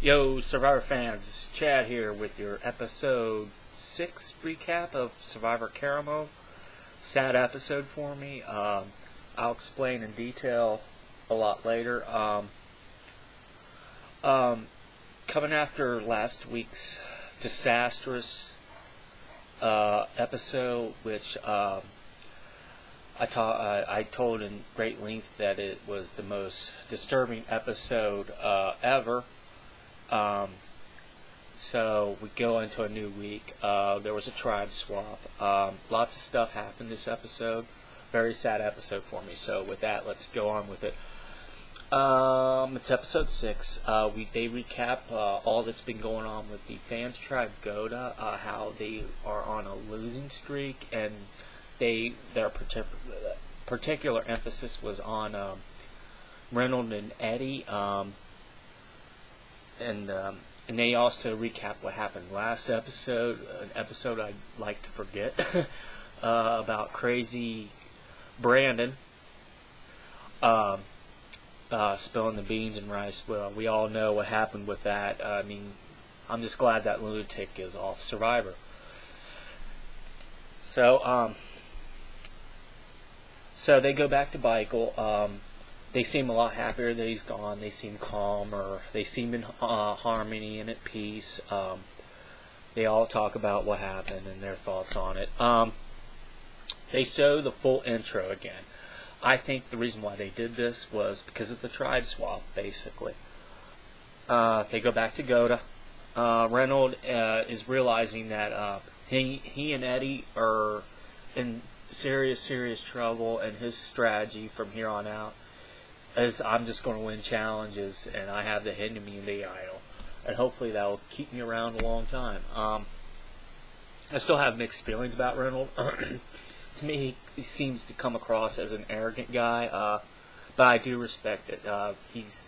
Yo, Survivor fans, it's Chad here with your episode 6 recap of Survivor Caramoan. Sad episode for me. I'll explain in detail a lot later. Coming after last week's disastrous episode, which I told in great length that it was the most disturbing episode ever. So we go into a new week. There was a tribe swap. Lots of stuff happened this episode. Very sad episode for me. So with that, let's go on with it. It's episode 6. They recap all that's been going on with the fans tribe Goda, how they are on a losing streak, and their particular emphasis was on Reynolds and Eddie. And they also recap what happened last episode, an episode I'd like to forget, about crazy Brandon spilling the beans and rice. Well, we all know what happened with that. I mean, I'm just glad that lunatic is off Survivor. So they go back to Michael. They seem a lot happier that he's gone. They seem calmer. They seem in harmony and at peace. They all talk about what happened and their thoughts on it. They show the full intro again. I think the reason why they did this was because of the tribe swap, basically. They go back to Goda. Reynolds is realizing that he and Eddie are in serious trouble, and his strategy from here on out is, I'm just going to win challenges, and I have the hidden immunity idol, and hopefully that will keep me around a long time. I still have mixed feelings about Reynolds. To me, he seems to come across as an arrogant guy, but I do respect it. He's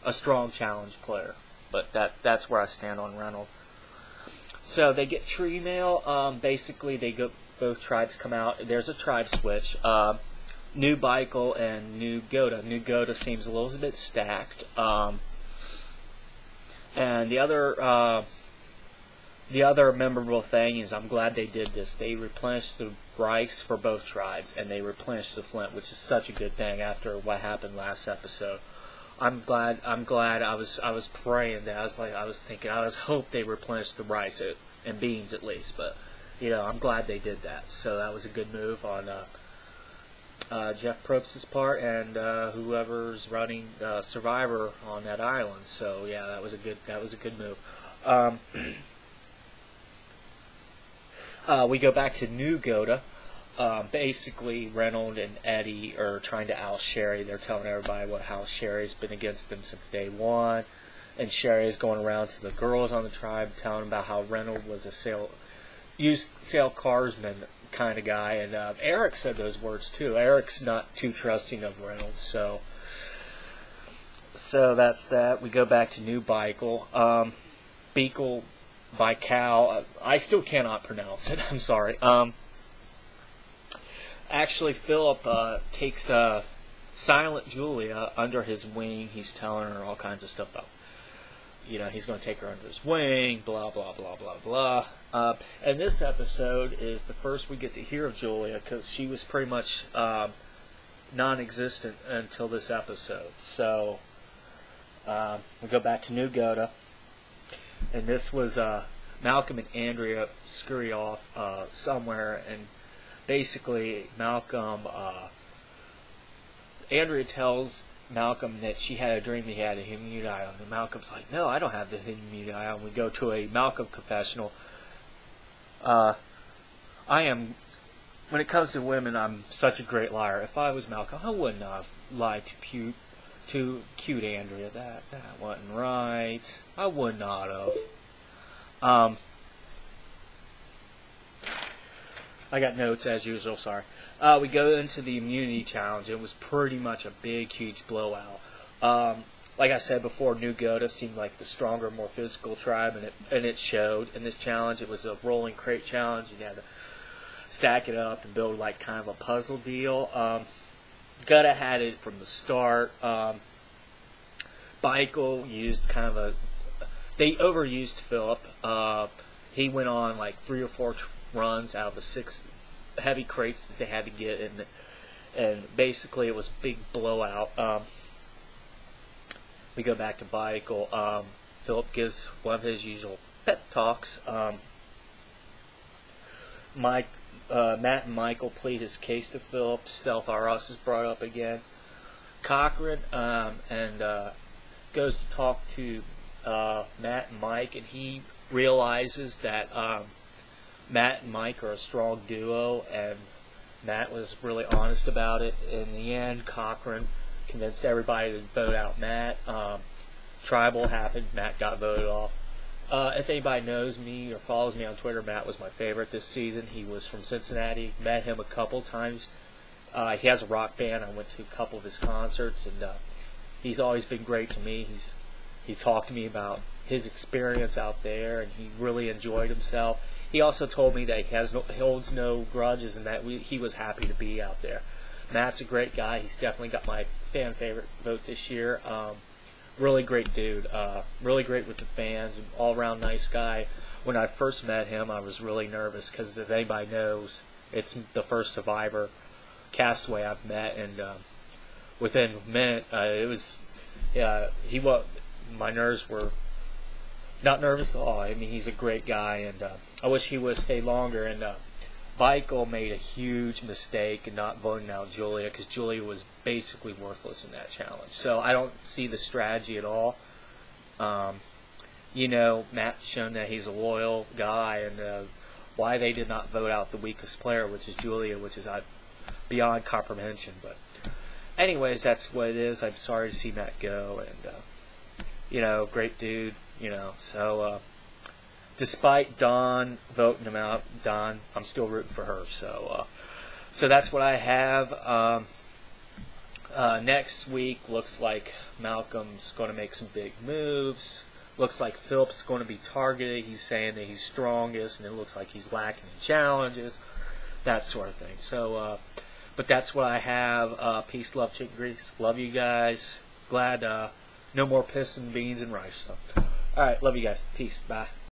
a strong challenge player, but that's where I stand on Reynolds. So they get tree mail. Basically, both tribes come out. There's a tribe switch. New Michael and New Goda. New Goda seems a little bit stacked. And the other memorable thing is, I'm glad they did this. They replenished the rice for both tribes, and they replenished the flint, which is such a good thing after what happened last episode. I'm glad. I was praying that. I was thinking. I was hope they replenished the rice and beans at least. But I'm glad they did that. So that was a good move on Jeff Probst's part, and whoever's running Survivor on that island. So yeah, that was a good move. We go back to New Goda. Basically, Reynolds and Eddie are trying to oust Sherry. They're telling everybody how Sherry's been against them since day one, and Sherry is going around to the girls on the tribe telling them about how Reynolds was a sale carsman kind of guy, and Eric said those words too. Eric's not too trusting of Reynolds, so that's that. We go back to New Michael. Beagle by Cal. I still cannot pronounce it. I'm sorry. Actually, Philip takes Silent Julia under his wing. He's telling her all kinds of stuff about, he's going to take her under his wing, blah, blah, blah, blah, blah. And this episode is the first we get to hear of Julia, because she was pretty much non-existent until this episode. So we go back to New Goda, and this was Malcolm and Andrea scurry off somewhere, and basically Andrea tells Malcolm that she had a dream he had a hidden immunity idol, and Malcolm's like, no, I don't have the hidden immunity idol. We go to a Malcolm confessional. When it comes to women, I'm such a great liar. If I was Malcolm, I wouldn't have lied to cute Andrea. That wasn't right. I would not have. I got notes as usual, sorry. We go into the immunity challenge. It was pretty much a big, huge blowout. Like I said before, New Goda seemed like the stronger, more physical tribe, and it showed in this challenge. It was a rolling crate challenge. You had to stack it up and build like kind of a puzzle deal. Goda had it from the start. Michael used kind of a they overused Philip. He went on like 3 or 4 runs out of the 6 heavy crates that they had to get, and basically it was a big blowout. We go back to Michael. Philip gives one of his usual pep talks. Matt and Michael plead his case to Philip. Stealth R Us is brought up again. Cochran and goes to talk to Matt and Mike, and he realizes that Matt and Mike are a strong duo, and Matt was really honest about it. In the end, Cochran convinced everybody to vote out Matt. Tribal happened. Matt got voted off. If anybody knows me or follows me on Twitter, Matt was my favorite this season. He was from Cincinnati. Met him a couple times. He has a rock band. I went to a couple of his concerts, and he's always been great to me. He talked to me about his experience out there, and he really enjoyed himself. He also told me that he holds no grudges, and that he was happy to be out there. Matt's a great guy. He's definitely got my fan favorite vote this year. Really great dude. Really great with the fans. All around nice guy. When I first met him, I was really nervous because, if anybody knows, it's the first Survivor castaway I've met, and within a minute, my nerves were not nervous at all. I mean, he's a great guy, and I wish he would have stayed longer. And Michael made a huge mistake in not voting out Julia, because Julia was basically worthless in that challenge. So I don't see the strategy at all. Matt's shown that he's a loyal guy, and why they did not vote out the weakest player, which is Julia, which is beyond comprehension. But anyways, that's what it is. I'm sorry to see Matt go, and great dude. So despite Dawn voting him out, I'm still rooting for her. So that's what I have. Next week looks like Malcolm's going to make some big moves. Looks like Philip's going to be targeted. He's saying that he's strongest, and it looks like he's lacking in challenges, that sort of thing. So, but that's what I have. Peace, love, chicken grease. Love you guys. Glad no more piss and beans and rice stuff. All right, love you guys. Peace. Bye.